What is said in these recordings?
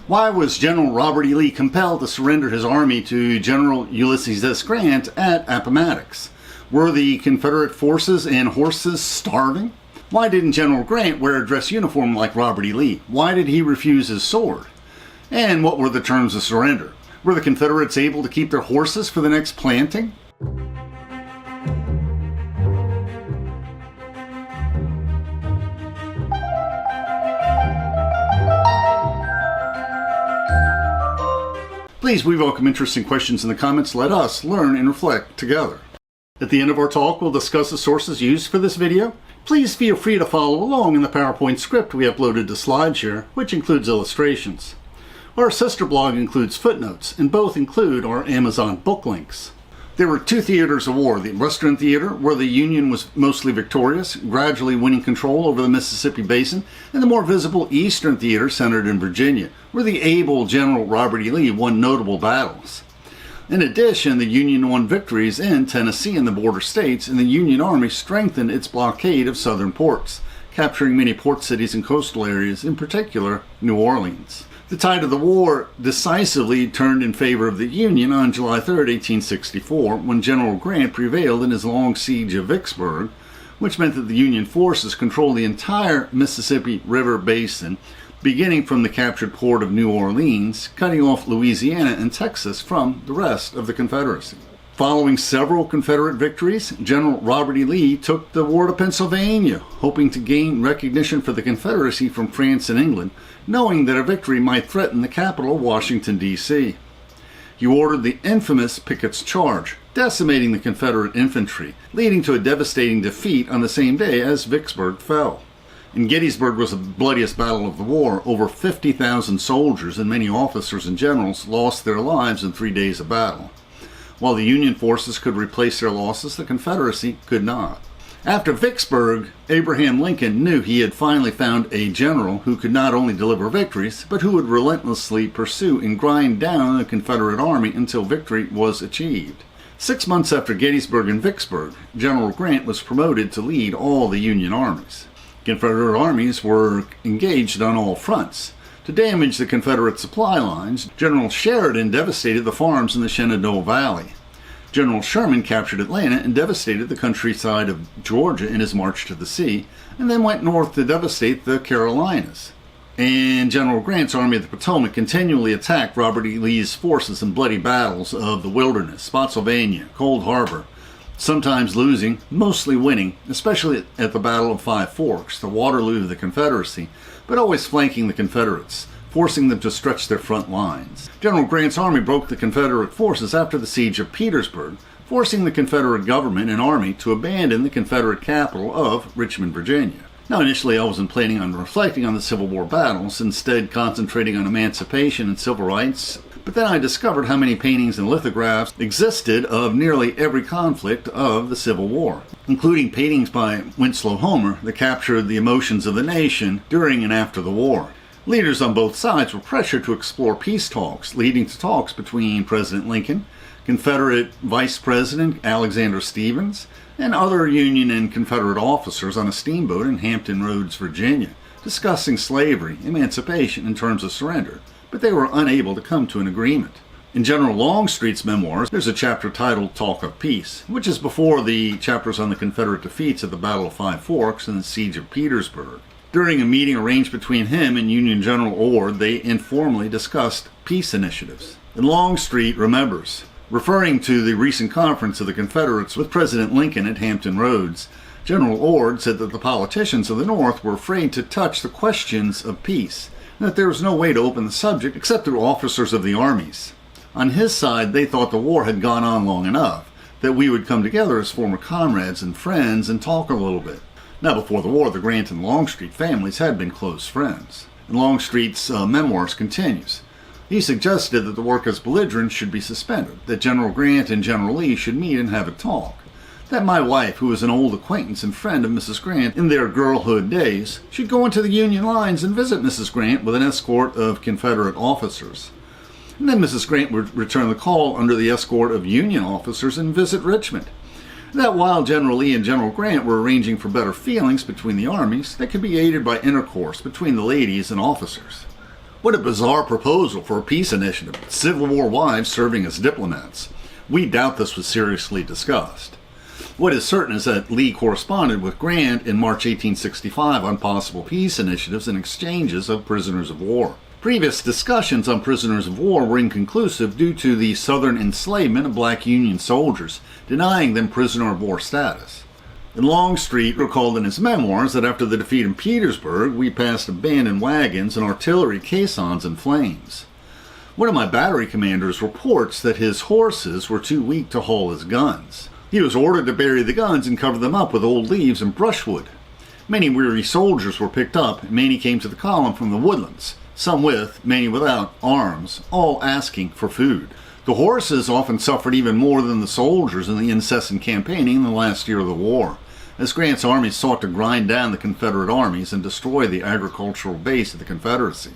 Why was General Robert E. Lee compelled to surrender his army to General Ulysses S. Grant at Appomattox? Were the Confederate forces and horses starving? Why didn't General Grant wear a dress uniform like Robert E. Lee? Why did he refuse his sword? And what were the terms of surrender? Were the Confederates able to keep their horses for the next planting? Please, we welcome interesting questions in the comments. Let us learn and reflect together. At the end of our talk, we'll discuss the sources used for this video. Please feel free to follow along in the PowerPoint script we uploaded to SlideShare, which includes illustrations. Our sister blog includes footnotes, and both include our Amazon book links. There were two theaters of war: the Western Theater, where the Union was mostly victorious, gradually winning control over the Mississippi Basin, and the more visible Eastern Theater, centered in Virginia, where the able General Robert E. Lee won notable battles. In addition, the Union won victories in Tennessee and the border states, and the Union Army strengthened its blockade of southern ports, capturing many port cities and coastal areas, in particular New Orleans. The tide of the war decisively turned in favor of the Union on July 3, 1864, when General Grant prevailed in his long siege of Vicksburg, which meant that the Union forces controlled the entire Mississippi River basin, beginning from the captured port of New Orleans, cutting off Louisiana and Texas from the rest of the Confederacy. Following several Confederate victories, General Robert E. Lee took the war to Pennsylvania, hoping to gain recognition for the Confederacy from France and England, knowing that a victory might threaten the capital, Washington, D.C. He ordered the infamous Pickett's Charge, decimating the Confederate infantry, leading to a devastating defeat on the same day as Vicksburg fell. And Gettysburg was the bloodiest battle of the war. Over 50,000 soldiers and many officers and generals lost their lives in 3 days of battle. While the Union forces could replace their losses, the Confederacy could not. After Vicksburg, Abraham Lincoln knew he had finally found a general who could not only deliver victories, but who would relentlessly pursue and grind down the Confederate army until victory was achieved. 6 months after Gettysburg and Vicksburg, General Grant was promoted to lead all the Union armies. Confederate armies were engaged on all fronts. To damage the Confederate supply lines, General Sheridan devastated the farms in the Shenandoah Valley. General Sherman captured Atlanta and devastated the countryside of Georgia in his march to the sea, and then went north to devastate the Carolinas. And General Grant's Army of the Potomac continually attacked Robert E. Lee's forces in bloody battles of the Wilderness, Spotsylvania, Cold Harbor, sometimes losing, mostly winning, especially at the Battle of Five Forks, the Waterloo of the Confederacy, but always flanking the Confederates, forcing them to stretch their front lines. General Grant's army broke the Confederate forces after the siege of Petersburg, forcing the Confederate government and army to abandon the Confederate capital of Richmond, Virginia. Now, initially I wasn't planning on reflecting on the Civil War battles, instead concentrating on emancipation and civil rights, but then I discovered how many paintings and lithographs existed of nearly every conflict of the Civil War, including paintings by Winslow Homer that captured the emotions of the nation during and after the war. Leaders on both sides were pressured to explore peace talks, leading to talks between President Lincoln, Confederate Vice President Alexander Stephens, and other Union and Confederate officers on a steamboat in Hampton Roads, Virginia, discussing slavery, emancipation, and terms of surrender, but they were unable to come to an agreement. In General Longstreet's memoirs, there's a chapter titled Talk of Peace, which is before the chapters on the Confederate defeats at the Battle of Five Forks and the Siege of Petersburg. During a meeting arranged between him and Union General Ord, they informally discussed peace initiatives. And Longstreet remembers, referring to the recent conference of the Confederates with President Lincoln at Hampton Roads, General Ord said that the politicians of the North were afraid to touch the questions of peace, and that there was no way to open the subject except through officers of the armies. On his side, they thought the war had gone on long enough, that we would come together as former comrades and friends and talk a little bit. Now, before the war, the Grant and Longstreet families had been close friends. And Longstreet's memoirs continues. He suggested that the work as belligerents should be suspended, that General Grant and General Lee should meet and have a talk, that my wife, who was an old acquaintance and friend of Mrs. Grant in their girlhood days, should go into the Union lines and visit Mrs. Grant with an escort of Confederate officers. And then Mrs. Grant would return the call under the escort of Union officers and visit Richmond. That while General Lee and General Grant were arranging for better feelings between the armies, they could be aided by intercourse between the ladies and officers. What a bizarre proposal for a peace initiative, Civil War wives serving as diplomats. We doubt this was seriously discussed. What is certain is that Lee corresponded with Grant in March 1865 on possible peace initiatives and exchanges of prisoners of war. Previous discussions on prisoners of war were inconclusive due to the Southern enslavement of black Union soldiers, denying them prisoner of war status. And Longstreet recalled in his memoirs that after the defeat in Petersburg, we passed abandoned wagons and artillery caissons in flames. One of my battery commanders reports that his horses were too weak to haul his guns. He was ordered to bury the guns and cover them up with old leaves and brushwood. Many weary soldiers were picked up, and many came to the column from the woodlands, some with, many without, arms, all asking for food. The horses often suffered even more than the soldiers in the incessant campaigning in the last year of the war, as Grant's armies sought to grind down the Confederate armies and destroy the agricultural base of the Confederacy.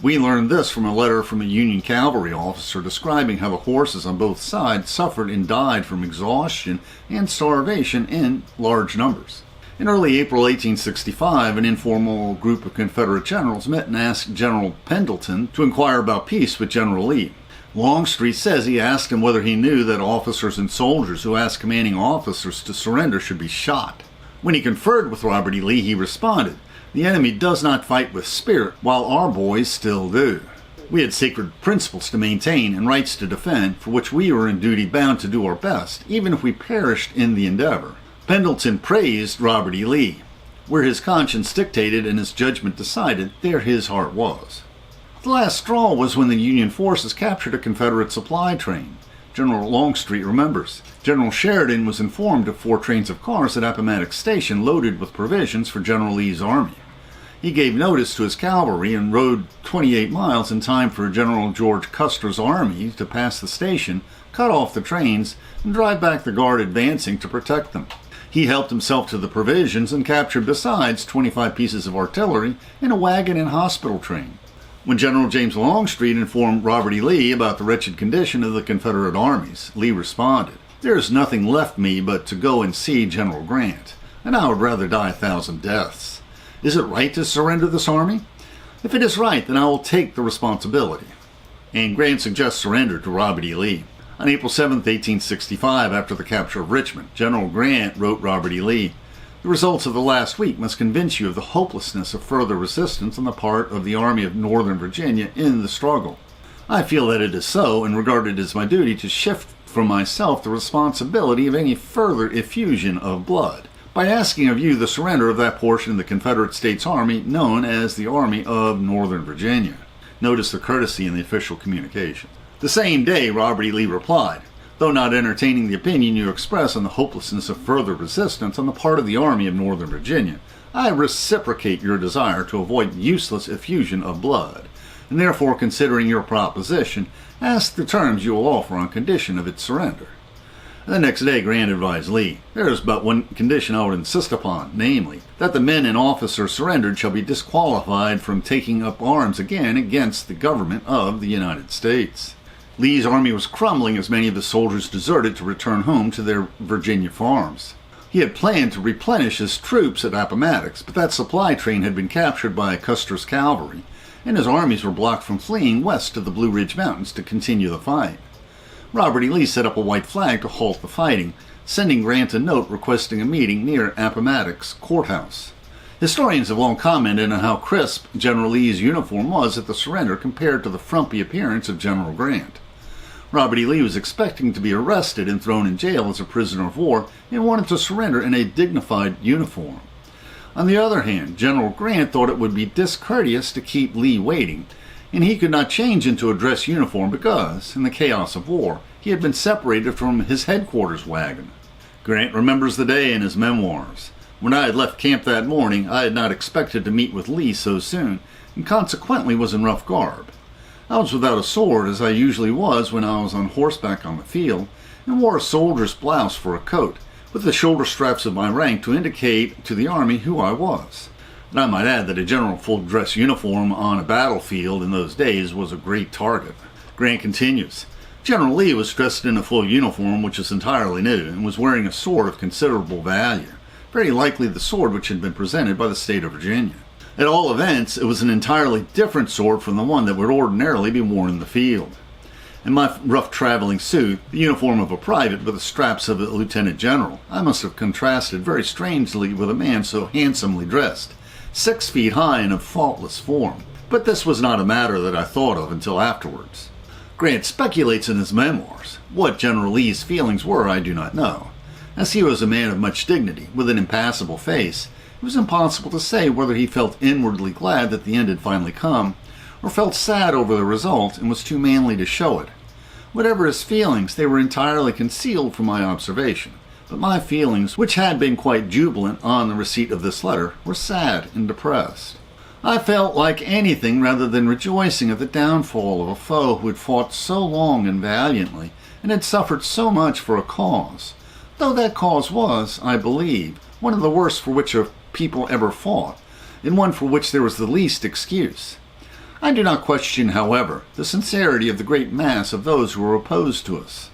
We learned this from a letter from a Union cavalry officer describing how the horses on both sides suffered and died from exhaustion and starvation in large numbers. In early April 1865, an informal group of Confederate generals met and asked General Pendleton to inquire about peace with General Lee. Longstreet says he asked him whether he knew that officers and soldiers who asked commanding officers to surrender should be shot. When he conferred with Robert E. Lee, he responded, "The enemy does not fight with spirit, while our boys still do. We had sacred principles to maintain and rights to defend, for which we were in duty bound to do our best, even if we perished in the endeavor." Pendleton praised Robert E. Lee. Where his conscience dictated and his judgment decided, there his heart was. The last straw was when the Union forces captured a Confederate supply train. General Longstreet remembers. General Sheridan was informed of 4 trains of cars at Appomattox Station loaded with provisions for General Lee's army. He gave notice to his cavalry and rode 28 miles in time for General George Custer's army to pass the station, cut off the trains, and drive back the guard advancing to protect them. He helped himself to the provisions and captured besides 25 pieces of artillery and a wagon and hospital train. When General James Longstreet informed Robert E. Lee about the wretched condition of the Confederate armies, Lee responded, "There is nothing left me but to go and see General Grant, and I would rather die 1,000 deaths. Is it right to surrender this army? If it is right, then I will take the responsibility." And Grant suggests surrender to Robert E. Lee. On April 7, 1865, after the capture of Richmond, General Grant wrote Robert E. Lee, "The results of the last week must convince you of the hopelessness of further resistance on the part of the Army of Northern Virginia in the struggle. I feel that it is so, and regard it as my duty to shift from myself the responsibility of any further effusion of blood, by asking of you the surrender of that portion of the Confederate States Army known as the Army of Northern Virginia." Notice the courtesy in the official communication. The same day, Robert E. Lee replied, "Though not entertaining the opinion you express on the hopelessness of further resistance on the part of the Army of Northern Virginia, I reciprocate your desire to avoid useless effusion of blood, and therefore, considering your proposition, ask the terms you will offer on condition of its surrender." The next day, Grant advised Lee, "There is but one condition I would insist upon, namely, that the men and officers surrendered shall be disqualified from taking up arms again against the government of the United States." Lee's army was crumbling as many of his soldiers deserted to return home to their Virginia farms. He had planned to replenish his troops at Appomattox, but that supply train had been captured by Custer's cavalry, and his armies were blocked from fleeing west to the Blue Ridge Mountains to continue the fight. Robert E. Lee set up a white flag to halt the fighting, sending Grant a note requesting a meeting near Appomattox Courthouse. Historians have long commented on how crisp General Lee's uniform was at the surrender compared to the frumpy appearance of General Grant. Robert E. Lee was expecting to be arrested and thrown in jail as a prisoner of war and wanted to surrender in a dignified uniform. On the other hand, General Grant thought it would be discourteous to keep Lee waiting, and he could not change into a dress uniform because, in the chaos of war, he had been separated from his headquarters wagon. Grant remembers the day in his memoirs. "When I had left camp that morning, I had not expected to meet with Lee so soon, and consequently was in rough garb. I was without a sword, as I usually was when I was on horseback on the field, and wore a soldier's blouse for a coat, with the shoulder straps of my rank to indicate to the army who I was." And I might add that a general full-dress uniform on a battlefield in those days was a great target. Grant continues, "General Lee was dressed in a full uniform which was entirely new, and was wearing a sword of considerable value, very likely the sword which had been presented by the state of Virginia. At all events, it was an entirely different sword from the one that would ordinarily be worn in the field. In my rough traveling suit, the uniform of a private with the straps of a lieutenant general, I must have contrasted very strangely with a man so handsomely dressed, 6 feet high and of faultless form. But this was not a matter that I thought of until afterwards. Grant speculates in his memoirs. What General Lee's feelings were, I do not know. As he was a man of much dignity, with an impassible face, it was impossible to say whether he felt inwardly glad that the end had finally come, or felt sad over the result and was too manly to show it. Whatever his feelings, they were entirely concealed from my observation, but my feelings, which had been quite jubilant on the receipt of this letter, were sad and depressed. I felt like anything rather than rejoicing at the downfall of a foe who had fought so long and valiantly, and had suffered so much for a cause, though that cause was, I believe, one of the worst for which a people ever fought, and one for which there was the least excuse. I do not question, however, the sincerity of the great mass of those who were opposed to us.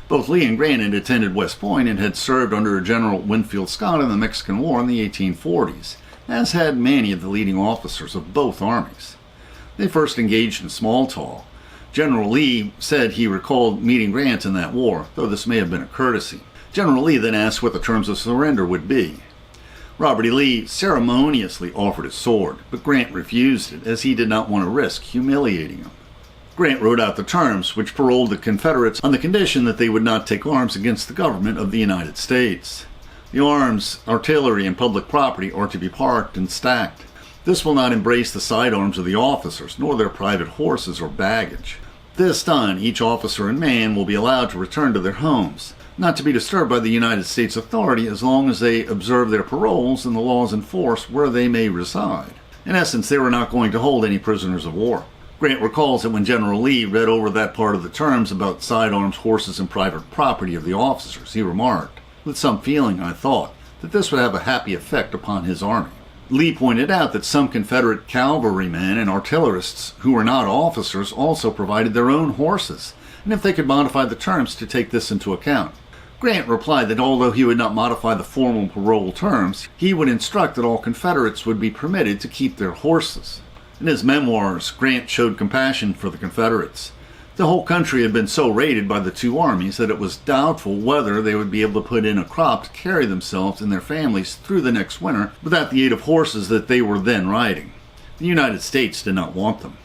Both Lee and Grant had attended West Point and had served under General Winfield Scott in the Mexican War in the 1840s, as had many of the leading officers of both armies. They first engaged in small talk. General Lee said he recalled meeting Grant in that war, though this may have been a courtesy. General Lee then asked what the terms of surrender would be. Robert E. Lee ceremoniously offered his sword, but Grant refused it, as he did not want to risk humiliating him. Grant wrote out the terms, which paroled the Confederates on the condition that they would not take arms against the government of the United States. The arms, artillery, and public property are to be parked and stacked. This will not embrace the sidearms of the officers, nor their private horses or baggage. This done, each officer and man will be allowed to return to their homes, not to be disturbed by the United States authority as long as they observe their paroles and the laws in force where they may reside. In essence, they were not going to hold any prisoners of war. Grant recalls that when General Lee read over that part of the terms about sidearms, horses, and private property of the officers, he remarked, with some feeling, I thought, that this would have a happy effect upon his army. Lee pointed out that some Confederate cavalrymen and artillerists who were not officers also provided their own horses, and if they could modify the terms to take this into account. Grant replied that although he would not modify the formal parole terms, he would instruct that all Confederates would be permitted to keep their horses. In his memoirs, Grant showed compassion for the Confederates. The whole country had been so raided by the two armies that it was doubtful whether they would be able to put in a crop to carry themselves and their families through the next winter without the aid of horses that they were then riding. The United States did not want them,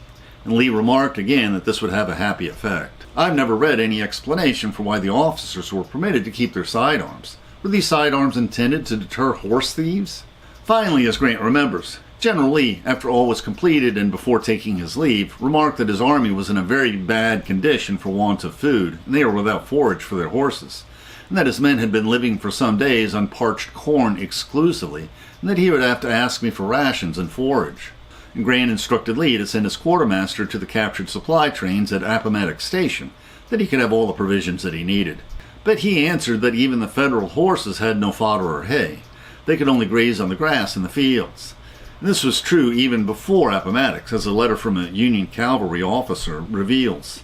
and Lee remarked again that this would have a happy effect. I've never read any explanation for why the officers were permitted to keep their sidearms. Were these sidearms intended to deter horse thieves? Finally, as Grant remembers, General Lee, after all was completed and before taking his leave, remarked that his army was in a very bad condition for want of food, and they were without forage for their horses, and that his men had been living for some days on parched corn exclusively, and that he would have to ask me for rations and forage. And Grant instructed Lee to send his quartermaster to the captured supply trains at Appomattox Station, that he could have all the provisions that he needed. But he answered that even the Federal horses had no fodder or hay. They could only graze on the grass in the fields. And this was true even before Appomattox, as a letter from a Union cavalry officer reveals.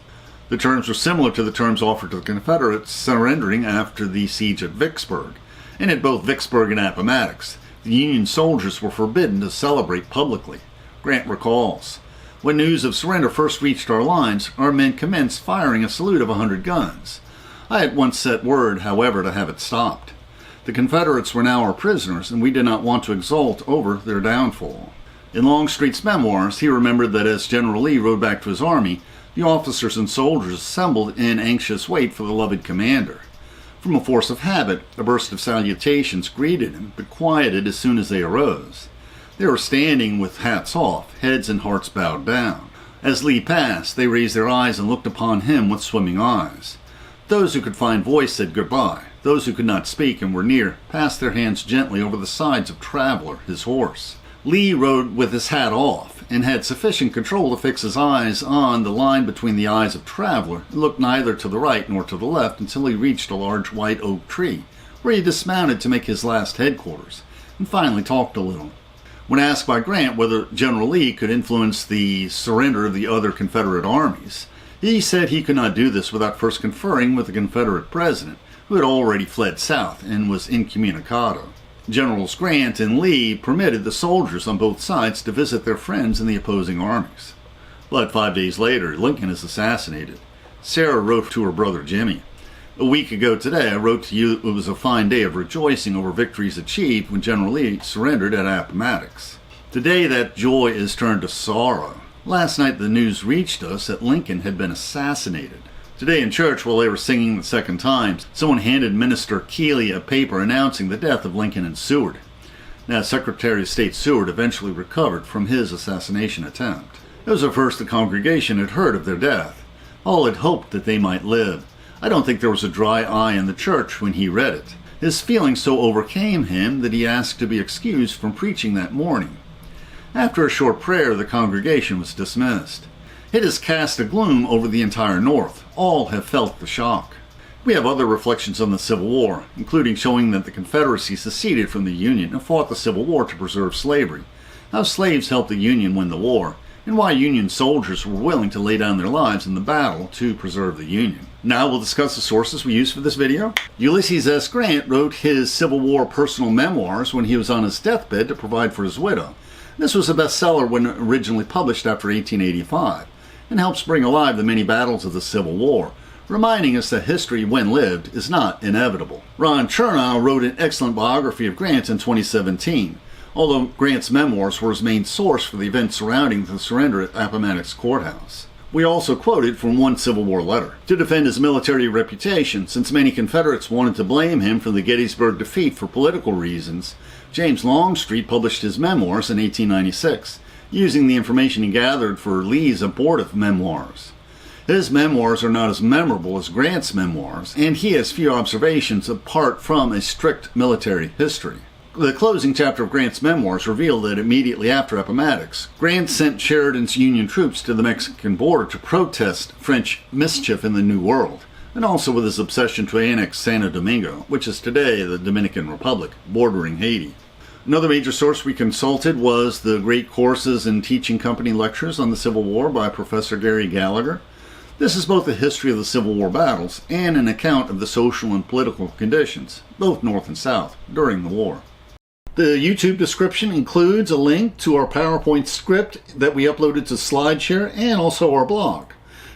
The terms were similar to the terms offered to the Confederates surrendering after the siege at Vicksburg. And at both Vicksburg and Appomattox, the Union soldiers were forbidden to celebrate publicly. Grant recalls, when news of surrender first reached our lines, our men commenced firing a salute of 100 guns. I at once set word, however, to have it stopped. The Confederates were now our prisoners, and we did not want to exult over their downfall. In Longstreet's memoirs, he remembered that as General Lee rode back to his army, the officers and soldiers assembled in anxious wait for the loved commander. From a force of habit, a burst of salutations greeted him, but quieted as soon as they arose. They were standing with hats off, heads and hearts bowed down. As Lee passed, they raised their eyes and looked upon him with swimming eyes. Those who could find voice said goodbye. Those who could not speak and were near passed their hands gently over the sides of Traveler, his horse. Lee rode with his hat off, and had sufficient control to fix his eyes on the line between the eyes of Traveler, and looked neither to the right nor to the left until he reached a large white oak tree, where he dismounted to make his last headquarters, and finally talked a little. When asked by Grant whether General Lee could influence the surrender of the other Confederate armies, he said he could not do this without first conferring with the Confederate president, who had already fled south and was incommunicado. Generals Grant and Lee permitted the soldiers on both sides to visit their friends in the opposing armies. But 5 days later, Lincoln is assassinated. Sarah wrote to her brother Jimmy, "A week ago today, I wrote to you it was a fine day of rejoicing over victories achieved when General Lee surrendered at Appomattox. Today that joy is turned to sorrow. Last night the news reached us that Lincoln had been assassinated." Today in church, while they were singing the second time, someone handed Minister Keeley a paper announcing the death of Lincoln and Seward. Now, Secretary of State Seward eventually recovered from his assassination attempt. It was the first the congregation had heard of their death. All had hoped that they might live. I don't think there was a dry eye in the church when he read it. His feelings so overcame him that he asked to be excused from preaching that morning. After a short prayer, the congregation was dismissed. It has cast a gloom over the entire North. All have felt the shock. We have other reflections on the Civil War, including showing that the Confederacy seceded from the Union and fought the Civil War to preserve slavery, how slaves helped the Union win the war, and why Union soldiers were willing to lay down their lives in the battle to preserve the Union. Now we'll discuss the sources we used for this video. Ulysses S. Grant wrote his Civil War personal memoirs when he was on his deathbed to provide for his widow. This was a bestseller when originally published after 1885, and helps bring alive the many battles of the Civil War, reminding us that history, when lived, is not inevitable. Ron Chernow wrote an excellent biography of Grant in 2017, although Grant's memoirs were his main source for the events surrounding the surrender at Appomattox Courthouse. We also quoted from one Civil War letter. To defend his military reputation, since many Confederates wanted to blame him for the Gettysburg defeat for political reasons, James Longstreet published his memoirs in 1896, using the information he gathered for Lee's abortive memoirs. His memoirs are not as memorable as Grant's memoirs, and he has few observations apart from a strict military history. The closing chapter of Grant's memoirs revealed that immediately after Appomattox, Grant sent Sheridan's Union troops to the Mexican border to protest French mischief in the New World, and also with his obsession to annex Santo Domingo, which is today the Dominican Republic, bordering Haiti. Another major source we consulted was the Great Courses and Teaching Company lectures on the Civil War by Professor Gary Gallagher. This is both a history of the Civil War battles and an account of the social and political conditions, both North and South, during the war. The YouTube description includes a link to our PowerPoint script that we uploaded to SlideShare and also our blog.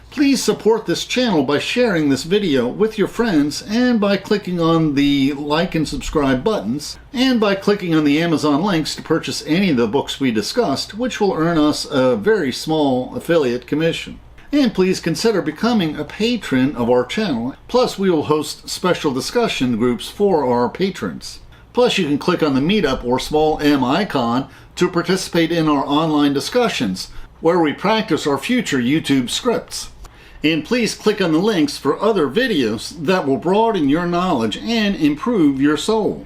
Please support this channel by sharing this video with your friends and by clicking on the like and subscribe buttons and by clicking on the Amazon links to purchase any of the books we discussed, which will earn us a very small affiliate commission. And please consider becoming a patron of our channel. Plus, we will host special discussion groups for our patrons. Plus, you can click on the Meetup or small M icon to participate in our online discussions, where we practice our future YouTube scripts. And please click on the links for other videos that will broaden your knowledge and improve your soul.